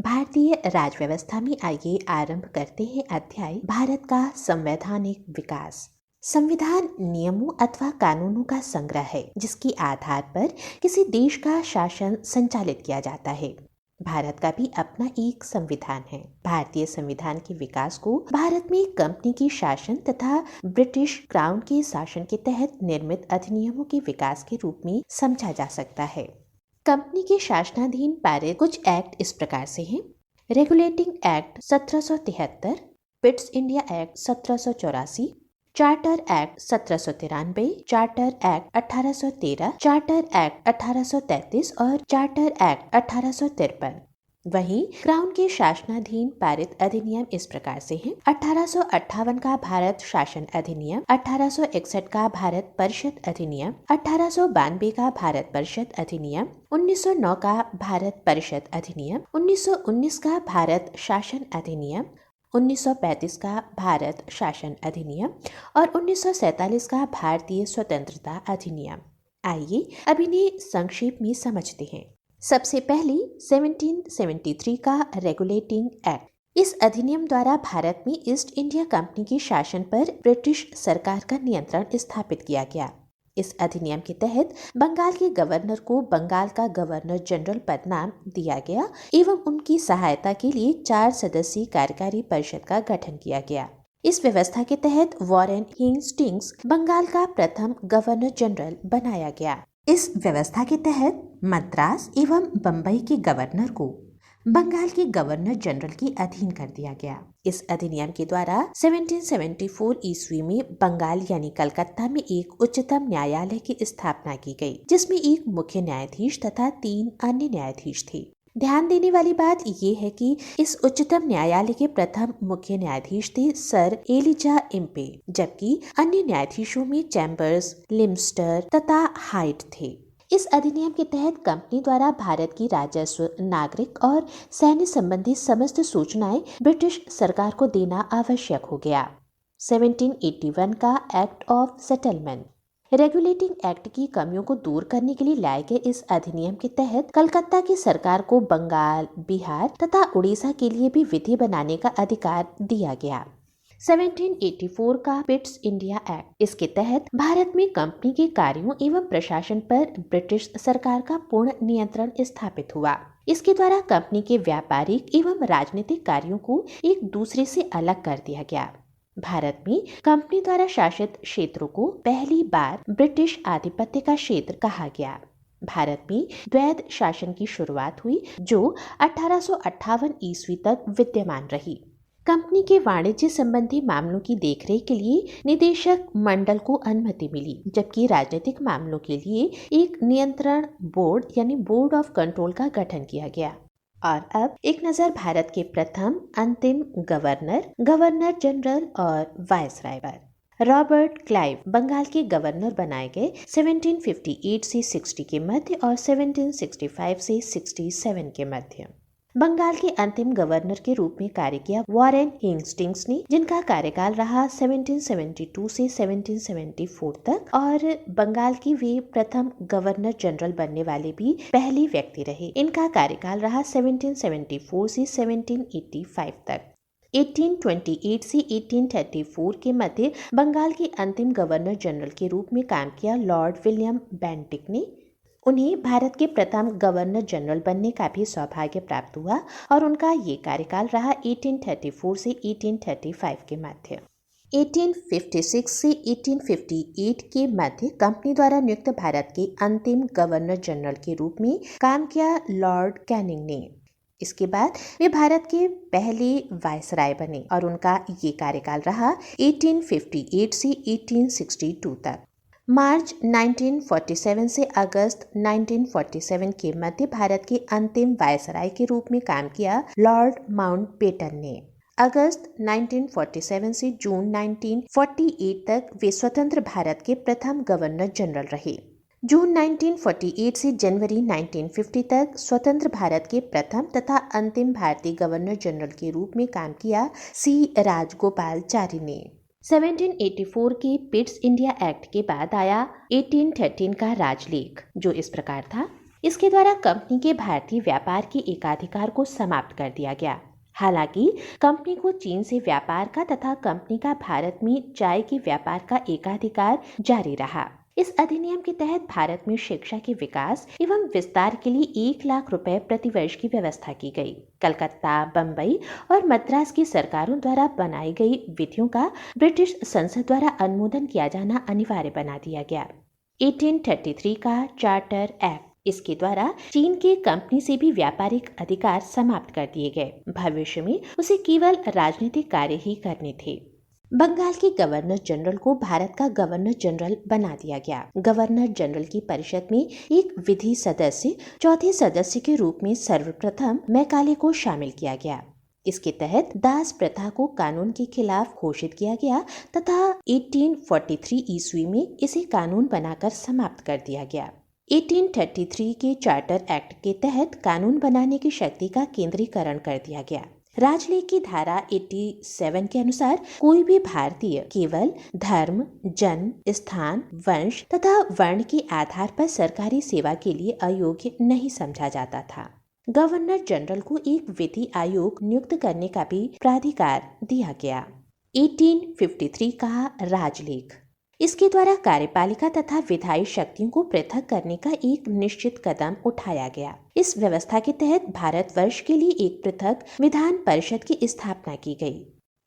भारतीय राजव्यवस्था में आइए आरंभ करते हैं अध्याय भारत का संवैधानिक विकास। संविधान नियमों अथवा कानूनों का संग्रह है जिसके आधार पर किसी देश का शासन संचालित किया जाता है। भारत का भी अपना एक संविधान है। भारतीय संविधान के विकास को भारत में कंपनी के शासन तथा ब्रिटिश क्राउन के शासन के तहत निर्मित अधिनियमों के विकास के रूप में समझा जा सकता है। कंपनी के शासनाधीन पारित कुछ एक्ट इस प्रकार से हैं। Regulating act 1773, Pitt's India act 1784, charter act 1793, charter act 1813, charter act 1833 और चार्टर एक्ट 1853। वहीं क्राउन के शासनाधीन पारित अधिनियम इस प्रकार से हैं। 1858 का भारत शासन अधिनियम, 1861 का भारत परिषद अधिनियम, 1892 का भारत परिषद अधिनियम, 1909 का भारत परिषद अधिनियम, 1919 का भारत शासन अधिनियम, 1935 का भारत शासन अधिनियम और 1947 का भारतीय स्वतंत्रता अधिनियम। आइए अब इन्हें संक्षेप में समझते हैं। सबसे पहले 1773 का रेगुलेटिंग एक्ट। इस अधिनियम द्वारा भारत में ईस्ट इंडिया कंपनी के शासन पर ब्रिटिश सरकार का नियंत्रण स्थापित किया गया। इस अधिनियम के तहत बंगाल के गवर्नर को बंगाल का गवर्नर जनरल पद नाम दिया गया एवं उनकी सहायता के लिए 4 सदस्यीय कार्यकारी परिषद का गठन किया गया। इस व्यवस्था के तहत वॉरेन हेस्टिंग्स बंगाल का प्रथम गवर्नर जनरल बनाया गया। इस व्यवस्था के तहत मद्रास एवं बम्बई के गवर्नर को बंगाल के गवर्नर जनरल के अधीन कर दिया गया। इस अधिनियम के द्वारा 1774 ईस्वी में बंगाल यानी कलकत्ता में एक उच्चतम न्यायालय की स्थापना की गई, जिसमें एक मुख्य न्यायाधीश तथा 3 अन्य न्यायाधीश थे। ध्यान देने वाली बात ये है कि इस उच्चतम न्यायालय के प्रथम मुख्य न्यायाधीश थे सर एलिजा इम्पे, जबकि अन्य न्यायाधीशों में चैम्बर्स, लिम्स्टर तथा हाइट थे। इस अधिनियम के तहत कंपनी द्वारा भारत की राजस्व, नागरिक और सैन्य संबंधी समस्त सूचनाएं ब्रिटिश सरकार को देना आवश्यक हो गया। 1781 का act of settlement. Regulating act की कमियों को दूर करने के लिए लाए गए इस अधिनियम के तहत कलकत्ता की सरकार को बंगाल, बिहार तथा उड़ीसा के लिए भी विधि बनाने का अधिकार दिया गया। 1784 का पिट्स इंडिया एक्ट। इसके तहत भारत में कंपनी के कार्यों एवं प्रशासन पर ब्रिटिश सरकार का पूर्ण नियंत्रण स्थापित हुआ। इसके द्वारा कंपनी के व्यापारिक एवं राजनीतिक कार्यों को एक दूसरे से अलग कर दिया गया। भारत में कंपनी द्वारा शासित क्षेत्रों को पहली बार ब्रिटिश आधिपत्य का क्षेत्र कहा गया। भारत में द्वैध शासन की शुरुआत हुई जो 1858 ईस्वी तक विद्यमान रही। कंपनी के वाणिज्य संबंधी मामलों की देखरेख के लिए निदेशक मंडल को अनुमति मिली, जबकि राजनीतिक मामलों के लिए एक नियंत्रण बोर्ड यानी बोर्ड ऑफ कंट्रोल का गठन किया गया। और अब एक नजर भारत के प्रथम अंतिम गवर्नर, गवर्नर जनरल और वायसराय पर। रॉबर्ट क्लाइव बंगाल के गवर्नर बनाए गए 1758 से 60 के मध्य और 1765 से 67 के मध्य। बंगाल के अंतिम गवर्नर के रूप में कार्य किया वॉरेन हेस्टिंग्स ने, जिनका कार्यकाल रहा 1772 से 1774 तक और बंगाल के वे प्रथम गवर्नर जनरल बनने वाले भी पहले व्यक्ति रहे। इनका कार्यकाल रहा 1774 से 1785 तक। 1828 से 1834 के मध्य बंगाल के अंतिम गवर्नर जनरल के रूप में काम किया लॉर्ड विलियम बेंटिक ने। उन्हें भारत के प्रथम गवर्नर जनरल बनने का भी सौभाग्य प्राप्त हुआ और उनका ये कार्यकाल रहा 1834 से 1835 के मध्य। 1856 से 1858 के मध्य कंपनी द्वारा नियुक्त भारत के अंतिम गवर्नर जनरल के रूप में काम किया लॉर्ड कैनिंग ने। इसके बाद वे भारत के पहले वायसराय बने और उनका ये कार्यकाल रहा 1858 से 1862 तक। मार्च 1947 से अगस्त 1947 के मध्य भारत के अंतिम वायसराय के रूप में काम किया लॉर्ड माउंटबेटन ने। अगस्त 1947 से जून 1948 तक वे स्वतंत्र भारत के प्रथम गवर्नर जनरल रहे। जून 1948 से जनवरी 1950 तक स्वतंत्र भारत के प्रथम तथा अंतिम भारतीय गवर्नर जनरल के रूप में काम किया सी राजगोपालचारी ने। 1784 के पिट्स इंडिया एक्ट के बाद आया 1813 का राजलेख, जो इस प्रकार था। इसके द्वारा कंपनी के भारतीय व्यापार के एकाधिकार को समाप्त कर दिया गया। हालांकि कंपनी को चीन से व्यापार का तथा कंपनी का भारत में चाय के व्यापार का एकाधिकार जारी रहा। इस अधिनियम के तहत भारत में शिक्षा के विकास एवं विस्तार के लिए 1 लाख रुपए प्रति वर्ष की व्यवस्था की गई। कलकत्ता, बम्बई और मद्रास की सरकारों द्वारा बनाई गई विधियों का ब्रिटिश संसद द्वारा अनुमोदन किया जाना अनिवार्य बना दिया गया। 1833 का चार्टर एक्ट, इसके द्वारा चीन के कंपनी से भी व्यापारिक अधिकार समाप्त कर दिए गए। भविष्य में उसे केवल राजनीतिक कार्य ही करने थे। बंगाल के गवर्नर जनरल को भारत का गवर्नर जनरल बना दिया गया। गवर्नर जनरल की परिषद में एक विधि सदस्य, चौथे सदस्य के रूप में सर्वप्रथम मैकाले को शामिल किया गया। इसके तहत दास प्रथा को कानून के खिलाफ घोषित किया गया तथा 1843 ईस्वी में इसे कानून बनाकर समाप्त कर दिया गया। 1833 के चार्टर एक्ट के तहत कानून बनाने की शक्ति का केंद्रीकरण कर दिया गया। राजलेख की धारा 87 के अनुसार कोई भी भारतीय केवल धर्म, जन्म, स्थान, वंश तथा वर्ण के आधार पर सरकारी सेवा के लिए अयोग्य नहीं समझा जाता था। गवर्नर जनरल को एक विधि आयोग नियुक्त करने का भी प्राधिकार दिया गया। 1853 का राजलेख, इसके द्वारा कार्यपालिका तथा विधायी शक्तियों को पृथक करने का एक निश्चित कदम उठाया गया। इस व्यवस्था के तहत भारतवर्ष के लिए एक पृथक विधान परिषद की स्थापना की गई।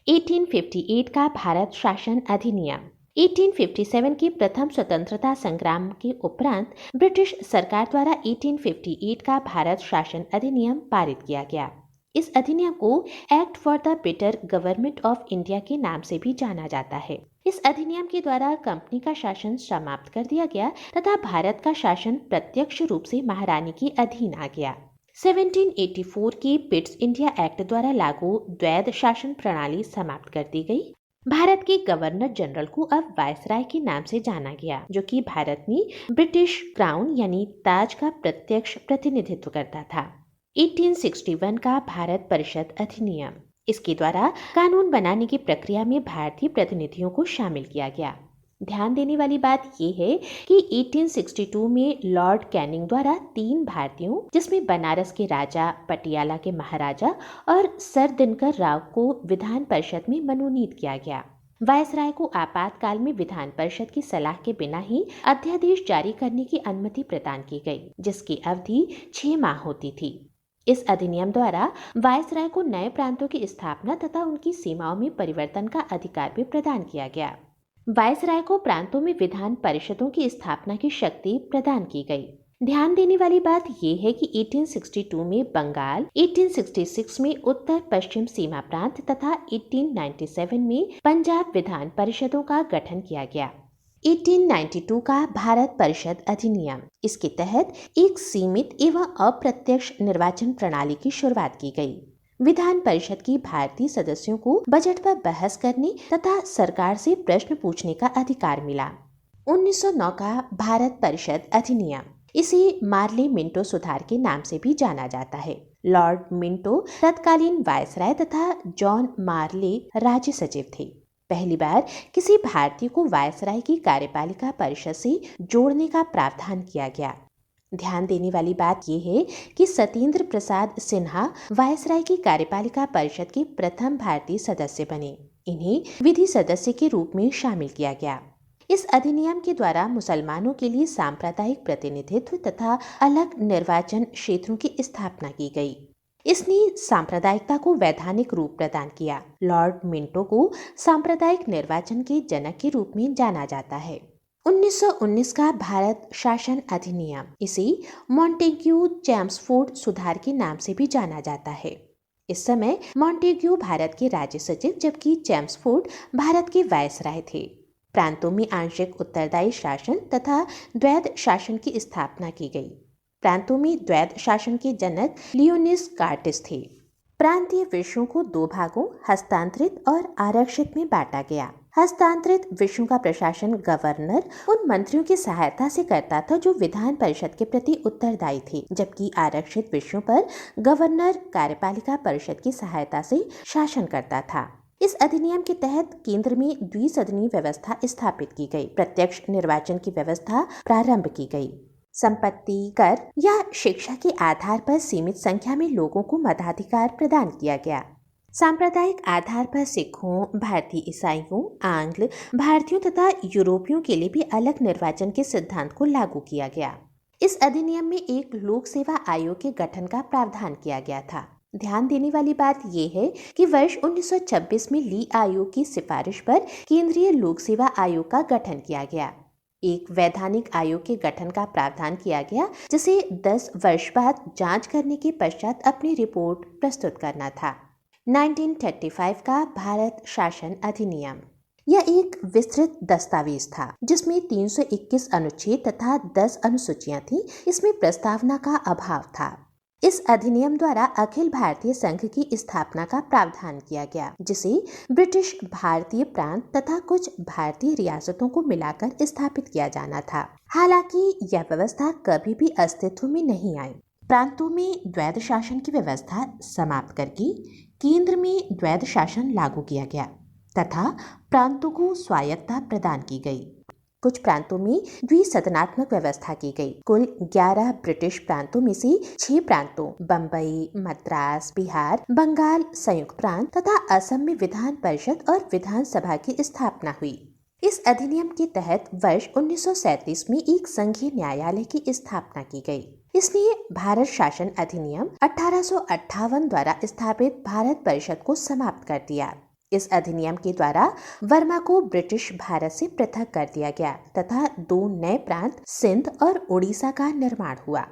1858 का भारत शासन अधिनियम, 1857 के प्रथम स्वतंत्रता संग्राम के उपरांत ब्रिटिश सरकार द्वारा 1858 का भारत शासन अधिनियम पारित किया गया। इस अधिनियम को act for the better government of India के नाम से भी जाना जाता है। इस अधिनियम के द्वारा कंपनी का शासन समाप्त कर दिया गया तथा भारत का शासन प्रत्यक्ष रूप से महारानी के अधीन आ गया। 1784 के पिट्स इंडिया एक्ट द्वारा लागू द्वैध शासन प्रणाली समाप्त कर दी गई। भारत के गवर्नर जनरल को अब वायसराय के नाम से जाना गया, जो कि भारत में ब्रिटिश क्राउन यानी ताज का प्रत्यक्ष प्रतिनिधित्व करता था। 1861 का भारत परिषद अधिनियम, इसके द्वारा कानून बनाने की प्रक्रिया में भारतीय प्रतिनिधियों को शामिल किया गया। ध्यान देने वाली बात यह है कि 1862 में लॉर्ड कैनिंग द्वारा 3 भारतीयों, जिसमें बनारस के राजा, पटियाला के महाराजा और सर दिनकर राव को विधान परिषद में मनोनीत किया गया। वायसराय को आपातकाल में विधान परिषद की सलाह के बिना ही अध्यादेश जारी करने की अनुमति प्रदान की गई, जिसकी अवधि 6 माह होती थी। इस अधिनियम द्वारा वायसराय को नए प्रांतों की स्थापना तथा उनकी सीमाओं में परिवर्तन का अधिकार भी प्रदान किया गया। वायसराय को प्रांतों में विधान परिषदों की स्थापना की शक्ति प्रदान की गई। ध्यान देने वाली बात यह है कि 1862 में बंगाल, 1866 में उत्तर पश्चिम सीमा प्रांत तथा 1897 में पंजाब विधान परिषदों का गठन किया गया। 1892 का भारत परिषद अधिनियम, इसके तहत एक सीमित एवं अप्रत्यक्ष निर्वाचन प्रणाली की शुरुआत की गई। विधान परिषद की भारतीय सदस्यों को बजट पर बहस करने तथा सरकार से प्रश्न पूछने का अधिकार मिला। 1909 का भारत परिषद अधिनियम, इसे मार्ले मिंटो सुधार के नाम से भी जाना जाता है। लॉर्ड मिंटो तत्कालीन वायसराय तथा जॉन मार्ले राज्य सचिव थे। पहली बार किसी भारतीय को वायसराय की कार्यपालिका परिषद से जोड़ने का प्रावधान किया गया। ध्यान देने वाली बात यह है कि सत्येंद्र प्रसाद सिन्हा वायसराय की कार्यपालिका परिषद के प्रथम भारतीय सदस्य बने। इन्हें विधि सदस्य के रूप में शामिल किया गया। इस अधिनियम के द्वारा मुसलमानों के लिए सांप्रदायिक प्रतिनिधित्व तथा अलग निर्वाचन क्षेत्रों की स्थापना की गई। इसने सांप्रदायिकता को वैधानिक रूप प्रदान किया। लॉर्ड मिंटो को सांप्रदायिक निर्वाचन के जनक के रूप में जाना जाता है। 1919 का भारत शासन अधिनियम, इसे मॉन्टेग्यू चैम्सफोर्ड सुधार के नाम से भी जाना जाता है। इस समय मॉन्टेग्यू भारत के राज्य सचिव जबकि चैम्सफोर्ड भारत के वायसराय थे। प्रांतों में आंशिक उत्तरदायी शासन तथा द्वैध शासन की स्थापना की गई। प्रांतों में द्वैध शासन के जनक लियोनिस कार्टिस थे। प्रांतीय विषयों को 2 भागों हस्तांतरित और आरक्षित में बांटा गया। हस्तांतरित विषयों का प्रशासन गवर्नर उन मंत्रियों की सहायता से करता था जो विधान परिषद के प्रति उत्तरदायी थे, जबकि आरक्षित विषयों पर गवर्नर कार्यपालिका परिषद की सहायता से शासन करता था। इस अधिनियम के तहत केंद्र में द्विसदनीय व्यवस्था स्थापित की गई। प्रत्यक्ष निर्वाचन की व्यवस्था प्रारंभ की गई। संपत्ति, कर या शिक्षा के आधार पर सीमित संख्या में लोगों को मताधिकार प्रदान किया गया। सांप्रदायिक आधार पर सिखों, भारतीय ईसाइयों, आंग्ल भारतीयों तथा यूरोपियों के लिए भी अलग निर्वाचन के सिद्धांत को लागू किया गया। इस अधिनियम में एक लोक सेवा आयोग के गठन का प्रावधान किया गया था। ध्यान देने वाली बात यह है कि वर्ष 1926 में ली आयोग की सिफारिश पर केंद्रीय लोक सेवा आयोग का गठन किया गया। एक वैधानिक आयोग के गठन का प्रावधान किया गया, जिसे 10 वर्ष बाद जांच करने के पश्चात अपनी रिपोर्ट प्रस्तुत करना था। 1935 का भारत शासन अधिनियम, यह एक विस्तृत दस्तावेज था जिसमें 321 अनुच्छेद तथा 10 अनुसूचियां थीं। इसमें प्रस्तावना का अभाव था। इस अधिनियम द्वारा अखिल भारतीय संघ की स्थापना का प्रावधान किया गया, जिसे ब्रिटिश भारतीय प्रांत तथा कुछ भारतीय रियासतों को मिलाकर स्थापित किया जाना था। हालांकि यह व्यवस्था कभी भी अस्तित्व में नहीं आई। प्रांतों में द्वैध शासन की व्यवस्था समाप्त करके केंद्र में द्वैध शासन लागू किया गया तथा प्रांतों को स्वायत्तता प्रदान की गई। कुछ प्रांतों में द्विसदनात्मक व्यवस्था की गई। कुल 11 ब्रिटिश प्रांतों में से 6 प्रांतों बम्बई, मद्रास, बिहार, बंगाल, संयुक्त प्रांत तथा असम में विधान परिषद और विधानसभा की स्थापना हुई। इस अधिनियम के तहत वर्ष 1937 में एक संघीय न्यायालय की स्थापना की गई। इसलिए भारत शासन अधिनियम 1858 द्वारा स्थापित भारत परिषद को समाप्त कर दिया। इस अधिनियम के द्वारा वर्मा को ब्रिटिश भारत से पृथक कर दिया गया तथा 2 नए प्रांत सिंध और उड़ीसा का निर्माण हुआ।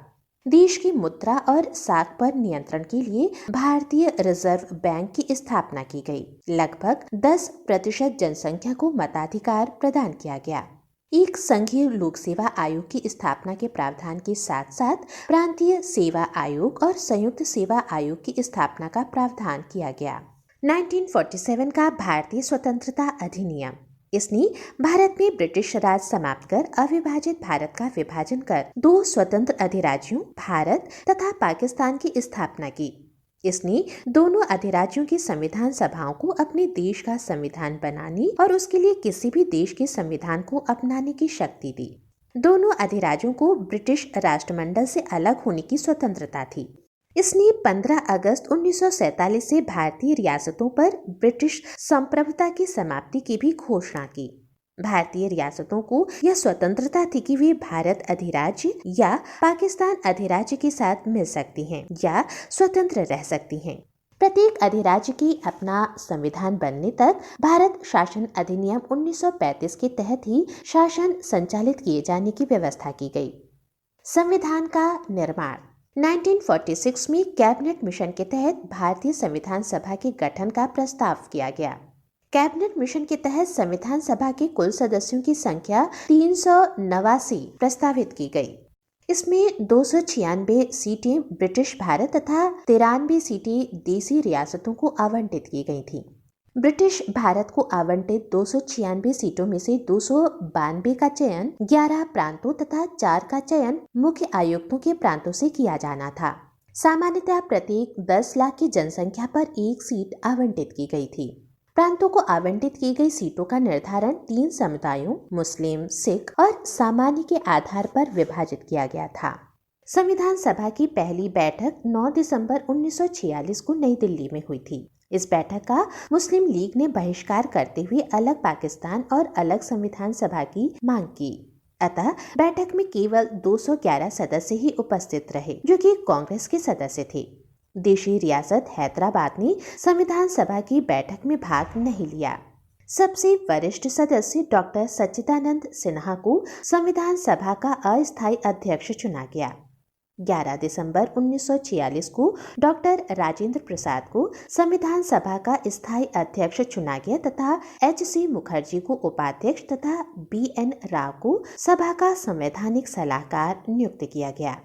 देश की मुद्रा और साख पर नियंत्रण के लिए भारतीय रिजर्व बैंक की स्थापना की गई। लगभग 10% जनसंख्या को मताधिकार प्रदान किया गया। एक संघीय लोक सेवा आयोग की स्थापना के प्रावधान के साथ साथ प्रांतीय सेवा आयोग और संयुक्त सेवा आयोग की स्थापना का प्रावधान किया गया। 1947 का भारतीय स्वतंत्रता अधिनियम, इसने भारत में ब्रिटिश राज समाप्त कर अविभाजित भारत का विभाजन कर 2 स्वतंत्र अधिराज्यों भारत तथा पाकिस्तान की स्थापना की। इसने दोनों अधिराज्यों की संविधान सभाओं को अपने देश का संविधान बनाने और उसके लिए किसी भी देश के संविधान को अपनाने की शक्ति दी। दोनों अधिराज्यों को ब्रिटिश राष्ट्रमंडल से अलग होने की स्वतंत्रता थी। इसने 15 अगस्त 1947 से भारतीय रियासतों पर ब्रिटिश संप्रभुता की समाप्ति की भी घोषणा की। भारतीय रियासतों को यह स्वतंत्रता थी कि वे भारत अधिराज्य या पाकिस्तान अधिराज्य के साथ मिल सकती हैं या स्वतंत्र रह सकती हैं। प्रत्येक अधिराज्य की अपना संविधान बनने तक भारत शासन अधिनियम 1935 के तहत ही शासन संचालित किए जाने की व्यवस्था की गई। संविधान का निर्माण 1946 में कैबिनेट मिशन के तहत भारतीय संविधान सभा के गठन का प्रस्ताव किया गया। कैबिनेट मिशन के तहत संविधान सभा के कुल सदस्यों की संख्या 389 प्रस्तावित की गई। इसमें 296 सीटें ब्रिटिश भारत तथा 93 सीटें देसी रियासतों को आवंटित की गई थीं। ब्रिटिश भारत को आवंटित 296 सीटों में से 292 का चयन 11 प्रांतों तथा 4 का चयन मुख्य आयुक्तों के प्रांतों से किया जाना था। सामान्यतः प्रत्येक 10 लाख की जनसंख्या पर एक सीट आवंटित की गई थी। प्रांतों को आवंटित की गई सीटों का निर्धारण 3 समुदायों मुस्लिम, सिख और सामान्य के आधार पर विभाजित किया गया था। संविधान सभा की पहली बैठक 9 दिसंबर 1946 को नई दिल्ली में हुई थी। इस बैठक का मुस्लिम लीग ने बहिष्कार करते हुए अलग पाकिस्तान और अलग संविधान सभा की मांग की। अतः बैठक में केवल 211 सदस्य ही उपस्थित रहे, जो कि कांग्रेस के सदस्य थे। देशी रियासत हैदराबाद ने संविधान सभा की बैठक में भाग नहीं लिया। सबसे वरिष्ठ सदस्य डॉक्टर सच्चिदानंद सिन्हा को संविधान सभा का अस्थायी अध्यक्ष चुना गया। 11 दिसंबर 1946 को डॉक्टर राजेंद्र प्रसाद को संविधान सभा का स्थायी अध्यक्ष चुना गया तथा H.C. मुखर्जी को उपाध्यक्ष तथा B.N. राव को सभा का संवैधानिक सलाहकार नियुक्त किया गया।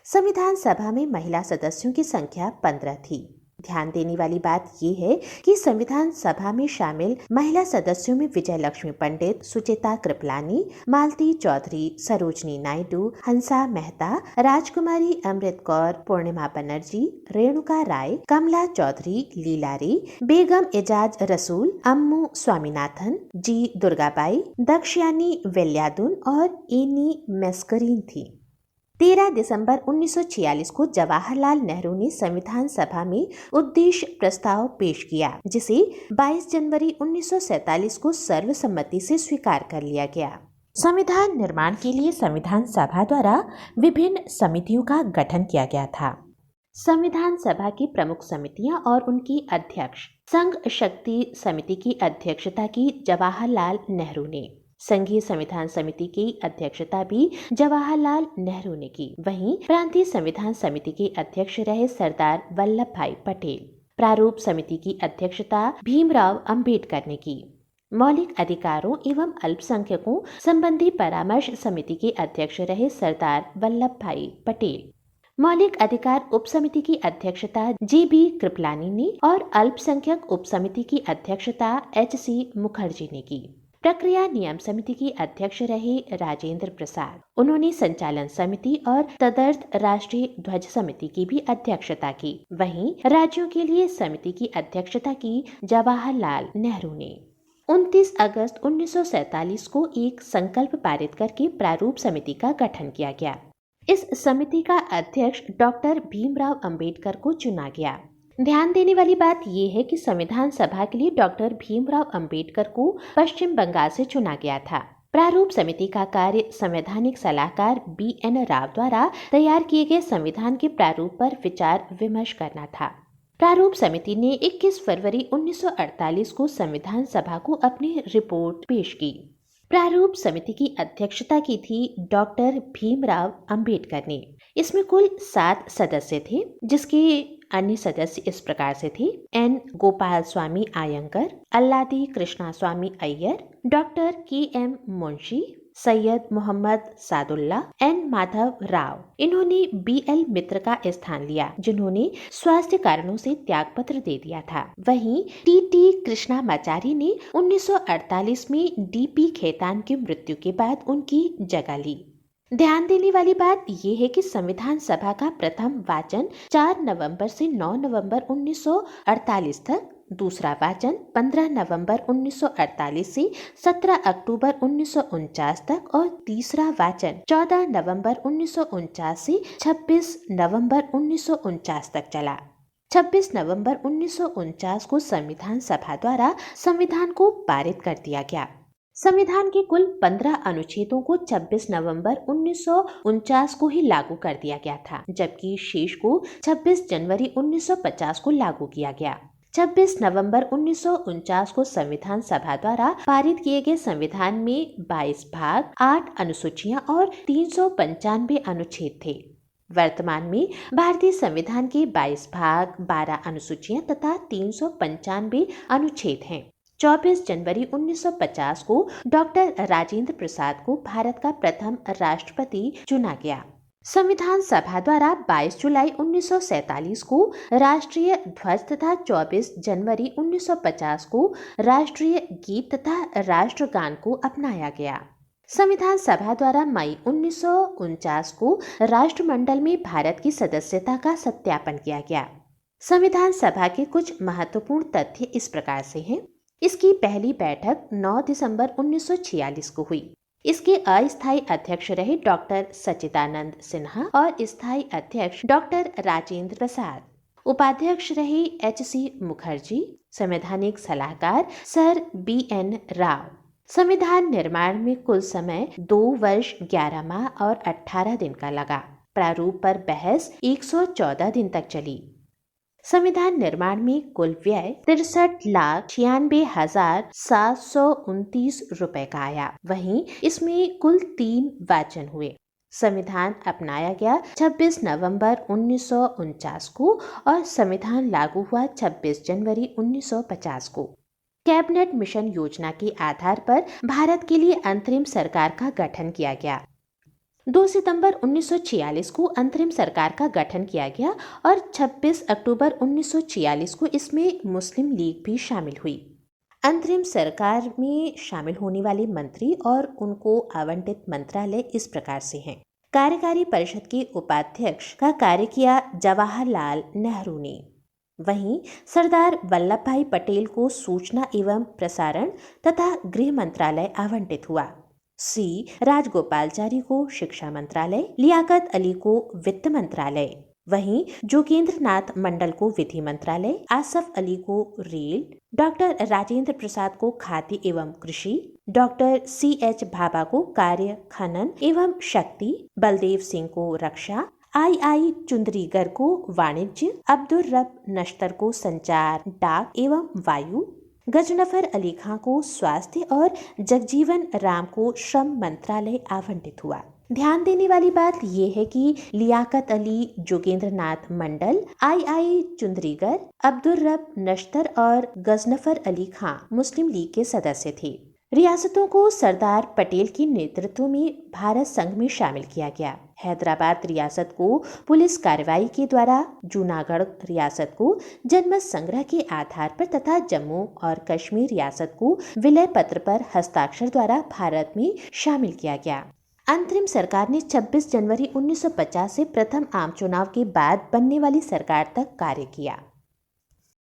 संविधान सभा में महिला सदस्यों की संख्या 15 थी। ध्यान देने वाली बात यह है कि संविधान सभा में शामिल महिला सदस्यों में विजय लक्ष्मी पंडित, सुचिता कृपलानी, मालती चौधरी, सरोजनी नायडू, हंसा मेहता, राजकुमारी अमृत कौर, पूर्णिमा बनर्जी, रेणुका राय, कमला चौधरी, लीला रे, बेगम एजाज रसूल, अम्मू स्वामीनाथन, जी दुर्गाबाई, दक्षयानी वेल्यादुन और एनी मेस्करीन थी। 13 दिसंबर 1946 को जवाहरलाल नेहरू ने संविधान सभा में उद्देश्य प्रस्ताव पेश किया, जिसे 22 जनवरी 1947 को सर्वसम्मति से स्वीकार कर लिया गया। संविधान निर्माण के लिए संविधान सभा द्वारा विभिन्न समितियों का गठन किया गया था। संविधान सभा की प्रमुख समितियां और उनकी अध्यक्ष। संघ शक्ति समिति की अध्यक्षता की जवाहरलाल नेहरू ने। संघीय संविधान समिति की अध्यक्षता भी जवाहरलाल नेहरू ने की। वहीं प्रांतीय संविधान समिति के अध्यक्ष रहे सरदार वल्लभ भाई पटेल। प्रारूप समिति की अध्यक्षता भीमराव अंबेडकर ने की। मौलिक अधिकारों एवं अल्पसंख्यकों संबंधी परामर्श समिति के अध्यक्ष रहे सरदार वल्लभ भाई पटेल। मौलिक अधिकार उप समिति की अध्यक्षता जी.बी. कृपलानी ने और अल्पसंख्यक उप समिति की अध्यक्षता H.C. मुखर्जी ने की। प्रक्रिया नियम समिति की अध्यक्ष रहे राजेंद्र प्रसाद। उन्होंने संचालन समिति और तदर्थ राष्ट्रीय ध्वज समिति की भी अध्यक्षता की। वहीं राज्यों के लिए समिति की अध्यक्षता की जवाहरलाल नेहरू ने। 29 अगस्त 1947 को एक संकल्प पारित करके प्रारूप समिति का गठन किया गया। इस समिति का अध्यक्ष डॉक्टर भीमराव अंबेडकर को चुना गया। ध्यान देने वाली बात यह है कि संविधान सभा के लिए डॉक्टर भीमराव अंबेडकर को पश्चिम बंगाल से चुना गया था। प्रारूप समिति का कार्य संवैधानिक सलाहकार B.N. राव द्वारा तैयार किए गए संविधान के प्रारूप पर विचार विमर्श करना था। प्रारूप समिति ने 21 फरवरी 1948 को संविधान सभा को अपनी रिपोर्ट पेश की। प्रारूप समिति की अध्यक्षता की थी डॉक्टर भीमराव अंबेडकर ने। इसमें कुल 7 सदस्य थे, जिसके अन्य सदस्य इस प्रकार से थे: N. Gopal Swami Ayyangar, Alladi Krishna Swami Ayyar, doctor K.M. Munshi, Syed Mohammad Saadulla, N. Madhav Rao. इन्होंने B.L. मित्र का स्थान लिया, जिन्होंने स्वास्थ्य कारणों से त्यागपत्र दे दिया था। वहीं T.T. कृष्णामाचारी ने 1948 में D.P. खेतान की मृत्यु के बाद उनकी जगह ली। ध्यान देने वाली बात यह है कि संविधान सभा का प्रथम वाचन 4 नवंबर से 9 नवंबर 1948 तक, दूसरा वाचन 15 नवंबर 1948 से 17 अक्टूबर 1949 तक और तीसरा वाचन 14 नवंबर 1949 से 26 नवंबर 1949 तक चला। 26 नवंबर 1949 को संविधान सभा द्वारा संविधान को पारित कर दिया गया। संविधान के कुल 15 अनुच्छेदों को 26 नवंबर 1949 को ही लागू कर दिया गया था, जबकि शेष को 26 जनवरी 1950 को लागू किया गया। 26 नवंबर 1949 को संविधान सभा द्वारा पारित किए गए संविधान में 22 भाग, 8 अनुसूचियां और 395 अनुच्छेद थे। वर्तमान में भारतीय संविधान के 22 भाग, 12 अनुसूचियां तथा 395 अनुच्छेद हैं। 24 जनवरी 1950 को डॉक्टर राजेंद्र प्रसाद को भारत का प्रथम राष्ट्रपति चुना गया। संविधान सभा द्वारा 22 जुलाई 1947 को राष्ट्रीय ध्वज तथा 24 जनवरी 1950 को राष्ट्रीय गीत तथा राष्ट्रगान को अपनाया गया। संविधान सभा द्वारा मई 1949 को राष्ट्रमंडल में भारत की सदस्यता का सत्यापन किया गया। संविधान सभा के कुछ महत्वपूर्ण तथ्य इस प्रकार से हैं। इसकी पहली बैठक 9 दिसंबर 1946 को हुई। इसके अस्थायी अध्यक्ष रहे डॉक्टर सच्चिदानंद सिन्हा और स्थायी अध्यक्ष डॉक्टर राजेंद्र प्रसाद। उपाध्यक्ष रहे H.C. मुखर्जी। संवैधानिक सलाहकार सर B.N. राव। संविधान निर्माण में कुल समय 2 वर्ष 11 माह और 18 दिन का लगा। प्रारूप पर बहस 114 दिन तक चली। संविधान निर्माण में कुल व्यय 63,96,729 रुपए का आया। वहीं इसमें कुल 3 वाचन हुए। संविधान अपनाया गया 26 नवंबर 1949 को और संविधान लागू हुआ 26 जनवरी 1950 को। कैबिनेट मिशन योजना के आधार पर भारत के लिए अंतरिम सरकार का गठन किया गया। 2 सितंबर 1946 को अंतरिम सरकार का गठन किया गया और 26 अक्टूबर 1946 को इसमें मुस्लिम लीग भी शामिल हुई। अंतरिम सरकार में शामिल होने वाले मंत्री और उनको आवंटित मंत्रालय इस प्रकार से हैं। कार्यकारी परिषद के उपाध्यक्ष का कार्य किया जवाहरलाल नेहरू ने। वहीं सरदार वल्लभ भाई पटेल को सूचना एवं प्रसारण तथा गृह मंत्रालय आवंटित हुआ। सी राजगोपालचारी को शिक्षा मंत्रालय, लियाकत अली को वित्त मंत्रालय। वहीं जोगेंद्र नाथ मंडल को विधि मंत्रालय, आसफ अली को रेल, डॉक्टर राजेंद्र प्रसाद को खाद्य एवं कृषि, डॉक्टर CH भाभा को कार्य खनन एवं शक्ति, बलदेव सिंह को रक्षा, आई चुंदरीगर को वाणिज्य, अब्दुल रब नश्तर को संचार, डाक एवं वायु, गजनफर अली खां को स्वास्थ्य और जगजीवन राम को श्रम मंत्रालय आवंटित हुआ। ध्यान देने वाली बात यह है कि लियाकत अली, जोगेंद्र नाथ मंडल, आई चुंदरीगर, अब्दुल रब नश्तर और गजनफर अली खां मुस्लिम लीग के सदस्य थे। रियासतों को सरदार पटेल के नेतृत्व में भारत संघ में शामिल किया गया। हैदराबाद रियासत को पुलिस कार्रवाई के द्वारा, जूनागढ़ रियासत को जनमत संग्रह के आधार पर तथा जम्मू और कश्मीर रियासत को विलय पत्र पर हस्ताक्षर द्वारा भारत में शामिल किया गया। अंतरिम सरकार ने 26 जनवरी 1950 से प्रथम आम चुनाव के बाद बनने वाली सरकार तक कार्य किया।